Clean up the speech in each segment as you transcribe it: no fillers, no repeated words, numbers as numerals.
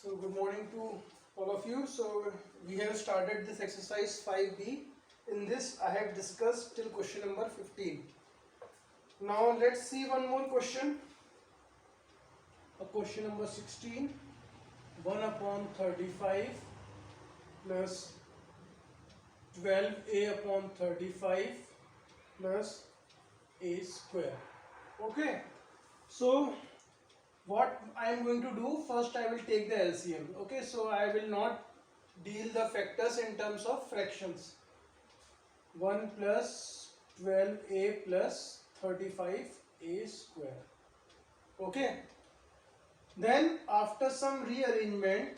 So good morning to all of you. So we have started this exercise 5B. In this I have discussed till question number 15. Now let's see one more question. A question number 16. 1 upon 35 plus 12a upon 35 plus a square. Okay. So what I am going to do, first I will take the LCM. Okay, so I will not deal the factors in terms of fractions. 1 plus 12a plus 35a square. Okay, then after some rearrangement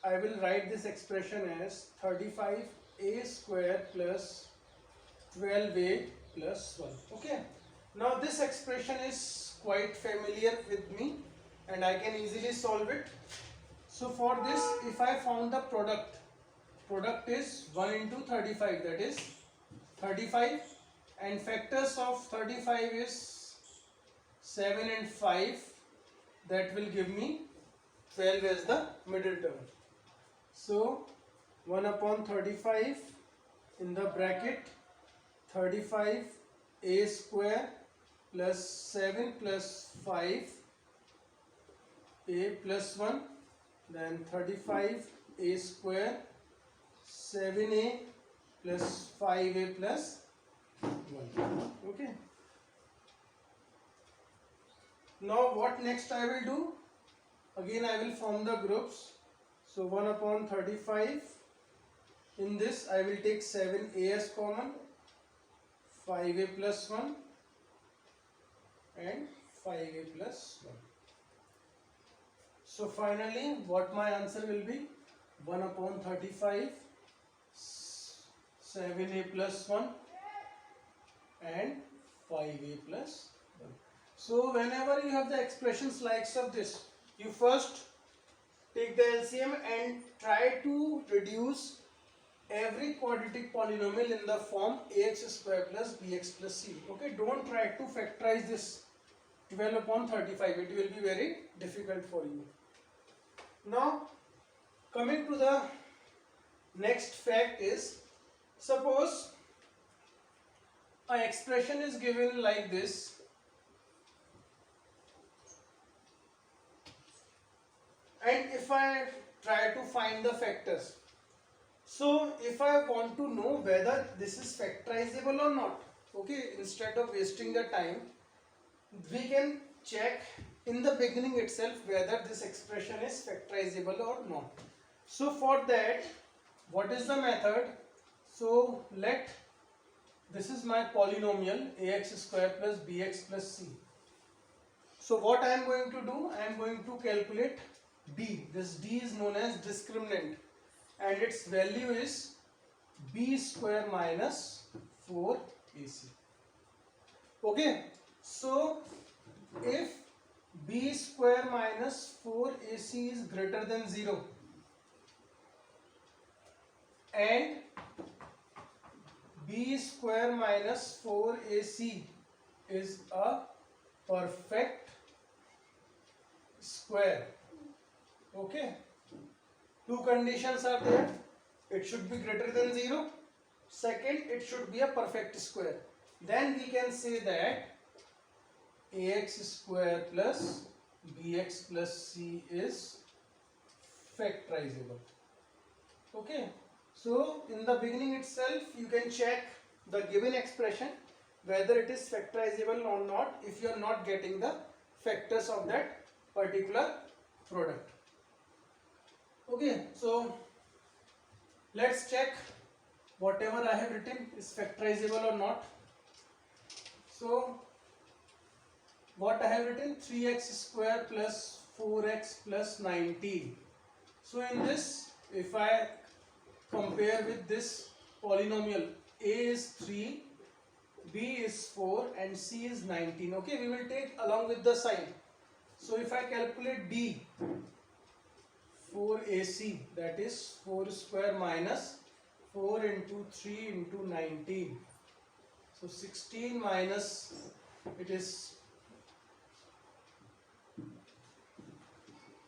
I will write this expression as 35a square plus 12a plus 1. Okay, now this expression is quite familiar with me and I can easily solve it. So for this, if I found the product is 1 into 35, that is 35, and factors of 35 is 7 and 5, that will give me 12 as the middle term. So 1 upon 35 in the bracket 35 a square plus 7 plus 5 a plus 1, then 35 a square 7a plus 5a plus 1. Okay. Now what next I will do? Again I will form the groups. So 1 upon 35, in this I will take 7a as common, 5a plus 1 and 5a plus 1. So finally what my answer will be? 1 upon 35, 7a plus 1 and 5a plus 1. So whenever you have the expressions like this, you first take the LCM and try to reduce every quadratic polynomial in the form ax square plus bx plus c. Okay, don't try to factorize this 12 upon 35, it will be very difficult for you. Now coming to the next fact is, suppose an expression is given like this, and if I try to find the factors, so if I want to know whether this is factorizable or not, okay, instead of wasting the time, we can check in the beginning itself whether this expression is factorizable or not. So for that, what is the method? So this is my polynomial ax square plus bx plus c. So what I am going to do, I am going to calculate d. This d is known as discriminant and its value is b square minus 4ac. Okay, so if b square minus 4ac is greater than 0 and b square minus 4ac is a perfect square, okay, two conditions are there. It should be greater than 0. Second, it should be a perfect square. Then we can say that ax square plus bx plus c is factorizable. Okay, so in the beginning itself you can check the given expression whether it is factorizable or not if you are not getting the factors of that particular product. Okay, so let's check whatever I have written is factorizable or not. So what I have written, 3x square plus 4x plus 19. So in this, if I compare with this polynomial, a is 3, b is 4 and c is 19. Okay, we will take along with the sign. So if I calculate d, 4ac, that is 4 square minus 4 into 3 into 19. So 16 minus, it is,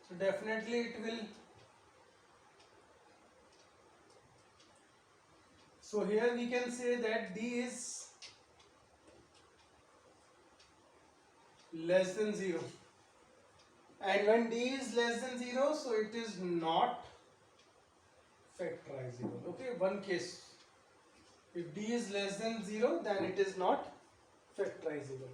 so definitely it will So here we can say that d is less than 0, and when d is less than 0, so it is not factorizable. Okay, one case, if d is less than 0, then it is not factorizable.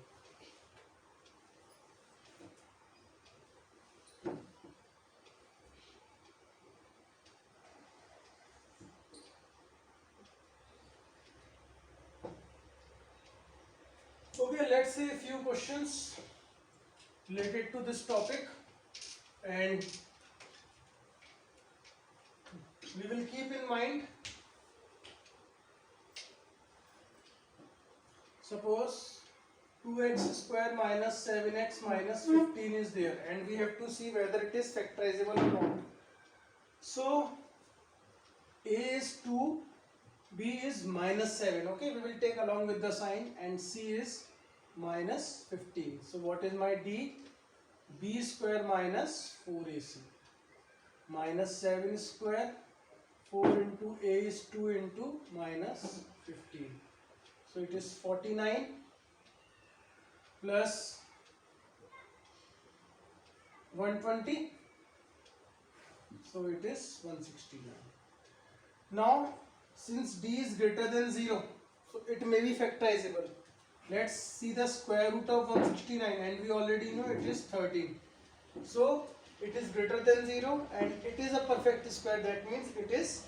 Okay, let's say a few questions related to this topic, and we will keep in mind, suppose 2x square minus 7x minus 15 is there, and we have to see whether it is factorizable or not. So a is 2, b is minus 7. Okay, we will take along with the sign, and c is minus 15. So what is my d? b square minus 4ac minus 7 square, 4 into a is 2 into minus 15. So it is 49 plus 120. So it is 169. Now since d is greater than 0, so it may be factorizable. Let's see the square root of 169, and we already know it is 13. So it is greater than 0 and it is a perfect square, that means it is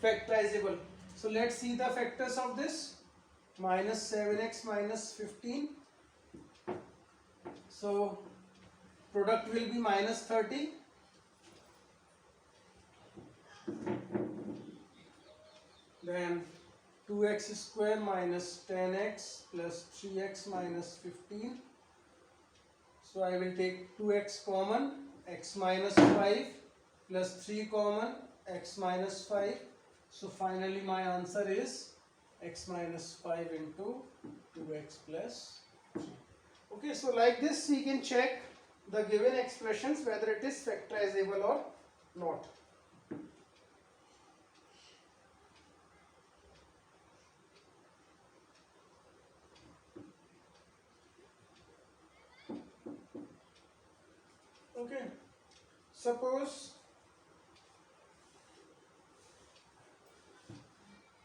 factorizable. So let's see the factors of this. Minus 7x minus 15. So product will be minus 30. Then 2x square minus 10x plus 3x minus 15. So I will take 2x common, x minus 5 plus 3 common, x minus 5. So finally my answer is x minus 5 into 2x plus 3. Okay, so like this we can check the given expressions whether it is factorizable or not. Okay, suppose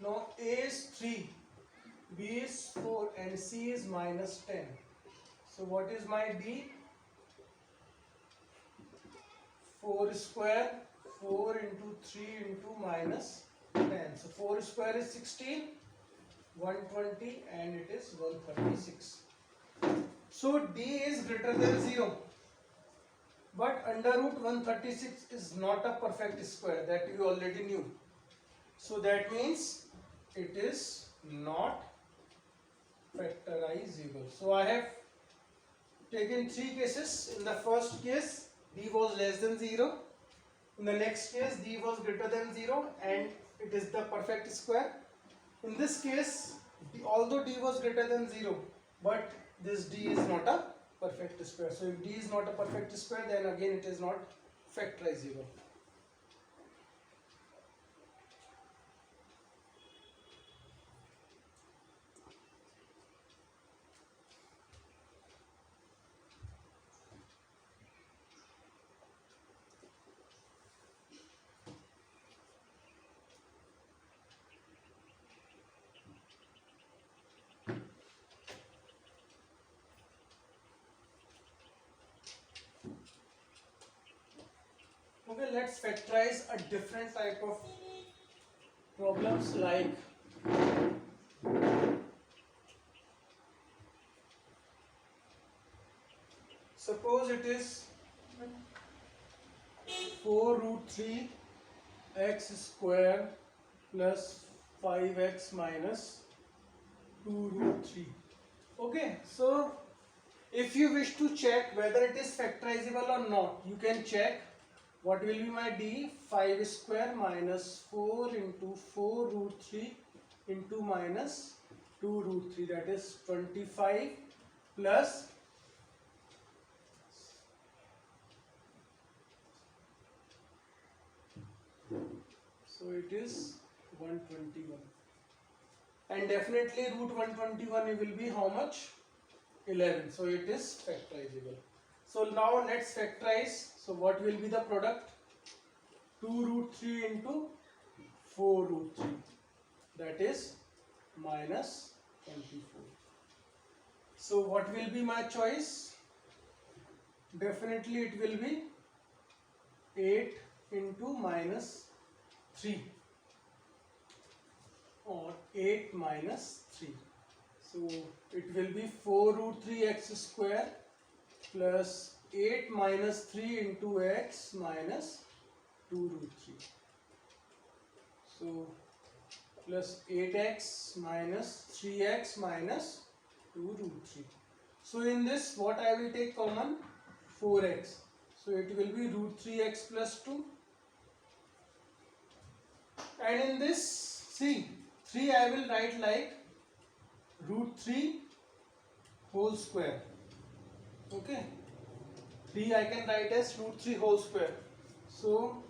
now a is 3, b is 4 and c is minus 10. So what is my d? 4 square, 4 into 3 into minus 10. So 4 square is 16, 120 and it is 136. So d is greater than 0. But under root 136 is not a perfect square, that you already knew. So that means it is not factorizable. So I have taken 3 cases. In the first case, d was less than 0. In the next case, d was greater than 0 and it is the perfect square. In this case, although d was greater than 0, but this d is not a perfect square. So if d is not a perfect square, then again it is not factorizable. Okay, let's factorize a different type of problems, like suppose it is 4 root 3 x square plus 5x minus 2 root 3. Okay, so if you wish to check whether it is factorizable or not, you can check. What will be my d? 5 square minus 4 into 4 root 3 into minus 2 root 3, that is 25 plus so it is 121. and definitely root 121 will be how much? 11. So it is factorizable. So now let's factorize. So what will be the product? 2 root 3 into 4 root 3, that is minus 24. So what will be my choice? Definitely it will be 8 into minus 3 or 8 minus 3. So it will be 4 root 3 x square plus 8 minus 3 into x minus 2 root 3. So plus 8x minus 3x minus 2 root 3. So in this what I will take common? 4x. So it will be root 3x plus 2. And in this, see, 3 I will write like root 3 whole square. Okay. 3 I can write as root 3 whole square. So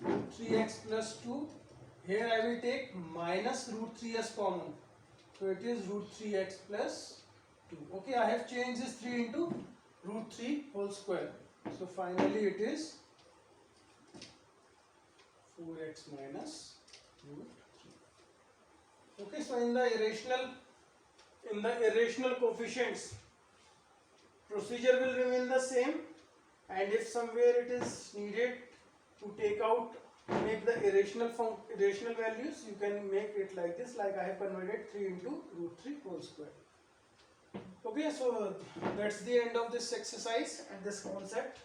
root 3x plus 2. Here I will take minus root 3 as common. So it is root 3x plus 2. Okay, I have changed this 3 into root 3 whole square. So finally it is 4x minus root 3. Okay, so in the irrational coefficients, procedure will remain the same, and if somewhere it is needed to make the irrational values, you can make it like this, like I have converted 3 into root 3 whole square. Okay, so that's the end of this exercise and this concept.